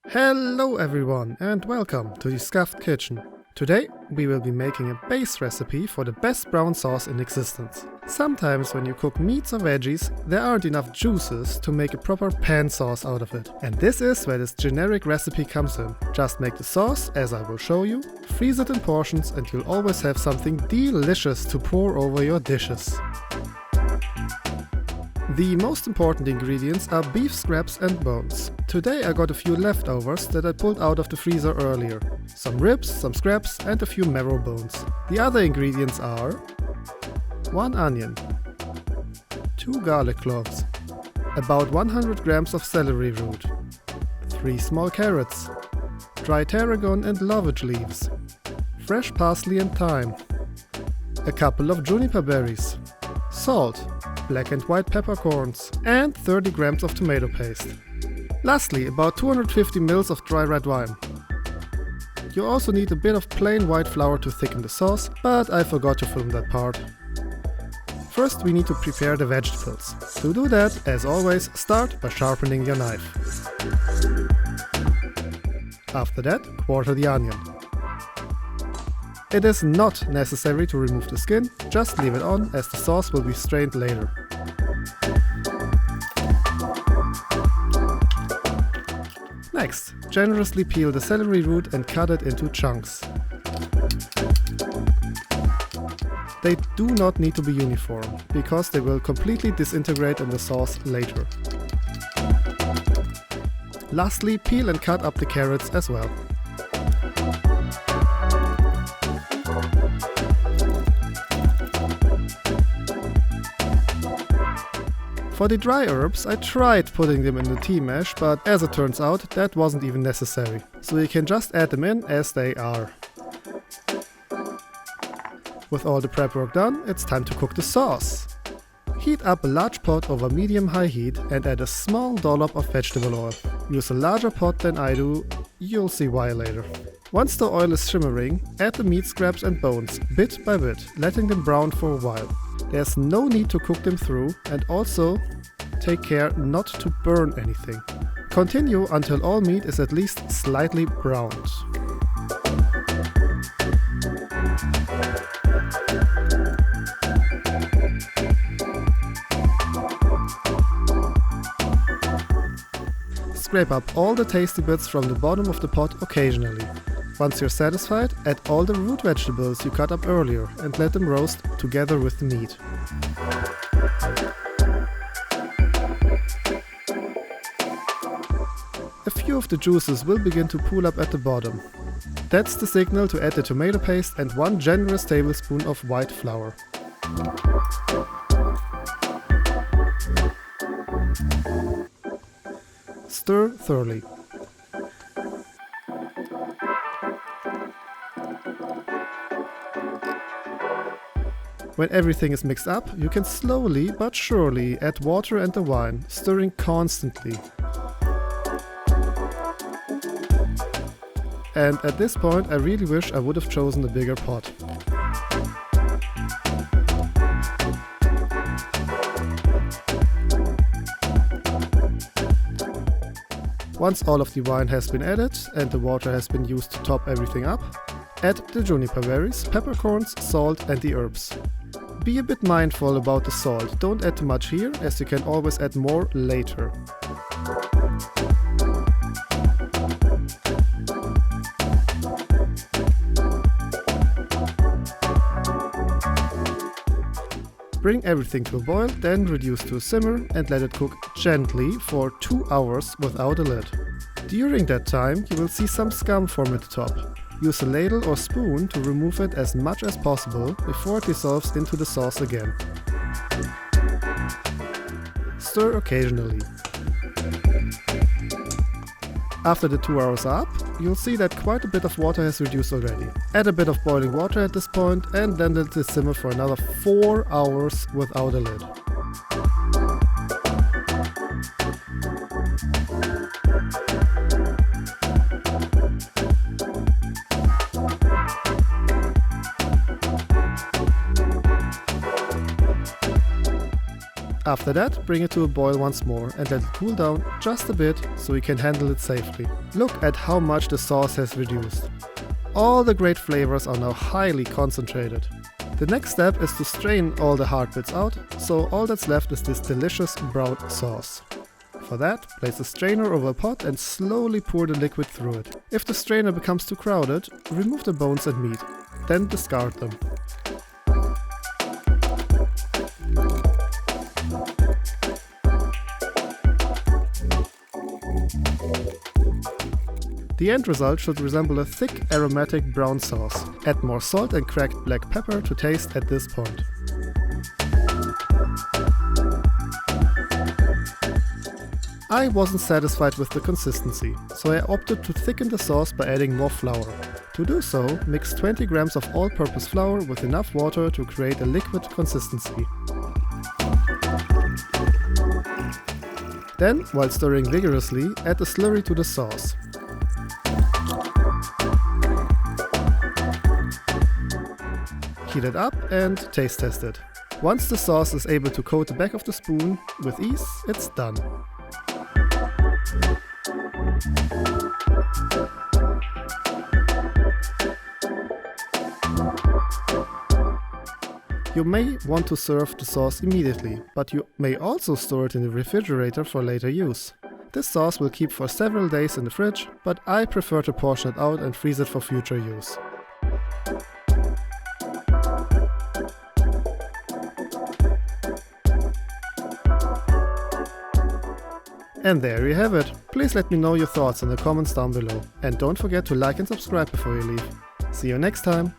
Hello everyone and welcome to the Scuffed Kitchen. Today we will be making a base recipe for the best brown sauce in existence. Sometimes when you cook meats or veggies, there aren't enough juices to make a proper pan sauce out of it. And this is where this generic recipe comes in. Just make the sauce, as I will show you, freeze it in portions and you'll always have something delicious to pour over your dishes. The most important ingredients are beef scraps and bones. Today I got a few leftovers that I pulled out of the freezer earlier. Some ribs, some scraps and a few marrow bones. The other ingredients are 1 onion, 2 garlic cloves, about 100 grams of celery root, 3 small carrots, dry tarragon and lovage leaves, fresh parsley and thyme, a couple of juniper berries, salt, black and white peppercorns, and 30 grams of tomato paste. Lastly, about 250 ml of dry red wine. You also need a bit of plain white flour to thicken the sauce, but I forgot to film that part. First we need to prepare the vegetables. To do that, as always, start by sharpening your knife. After that, quarter the onion. It is not necessary to remove the skin, just leave it on as the sauce will be strained later. Next, generously peel the celery root and cut it into chunks. They do not need to be uniform, because they will completely disintegrate in the sauce later. Lastly, peel and cut up the carrots as well. For the dry herbs, I tried putting them in the tea mash, but as it turns out, that wasn't even necessary. So you can just add them in as they are. With all the prep work done, it's time to cook the sauce. Heat up a large pot over medium-high heat and add a small dollop of vegetable oil. Use a larger pot than I do, you'll see why later. Once the oil is shimmering, add the meat scraps and bones, bit by bit, letting them brown for a while. There's no need to cook them through, and also take care not to burn anything. Continue until all meat is at least slightly browned. Scrape up all the tasty bits from the bottom of the pot occasionally. Once you're satisfied, add all the root vegetables you cut up earlier and let them roast together with the meat. A few of the juices will begin to pool up at the bottom. That's the signal to add the tomato paste and 1 generous tablespoon of white flour. Stir thoroughly. When everything is mixed up, you can slowly but surely add water and the wine, stirring constantly. And at this point I really wish I would have chosen a bigger pot. Once all of the wine has been added and the water has been used to top everything up, add the juniper berries, peppercorns, salt and the herbs. Be a bit mindful about the salt, don't add too much here as you can always add more later. Bring everything to a boil, then reduce to a simmer and let it cook gently for 2 hours without a lid. During that time you will see some scum form at the top. Use a ladle or spoon to remove it as much as possible before it dissolves into the sauce again. Stir occasionally. After the 2 hours are up, you'll see that quite a bit of water has reduced already. Add a bit of boiling water at this point and then let it simmer for another 4 hours without a lid. After that, bring it to a boil once more and let it cool down just a bit so you can handle it safely. Look at how much the sauce has reduced. All the great flavors are now highly concentrated. The next step is to strain all the hard bits out, so all that's left is this delicious brown sauce. For that, place a strainer over a pot and slowly pour the liquid through it. If the strainer becomes too crowded, remove the bones and meat, then discard them. The end result should resemble a thick, aromatic brown sauce. Add more salt and cracked black pepper to taste at this point. I wasn't satisfied with the consistency, so I opted to thicken the sauce by adding more flour. To do so, mix 20 grams of all-purpose flour with enough water to create a liquid consistency. Then, while stirring vigorously, add the slurry to the sauce. Heat it up and taste test it. Once the sauce is able to coat the back of the spoon with ease, it's done. You may want to serve the sauce immediately, but you may also store it in the refrigerator for later use. This sauce will keep for several days in the fridge, but I prefer to portion it out and freeze it for future use. And there you have it. Please let me know your thoughts in the comments down below. And don't forget to like and subscribe before you leave. See you next time!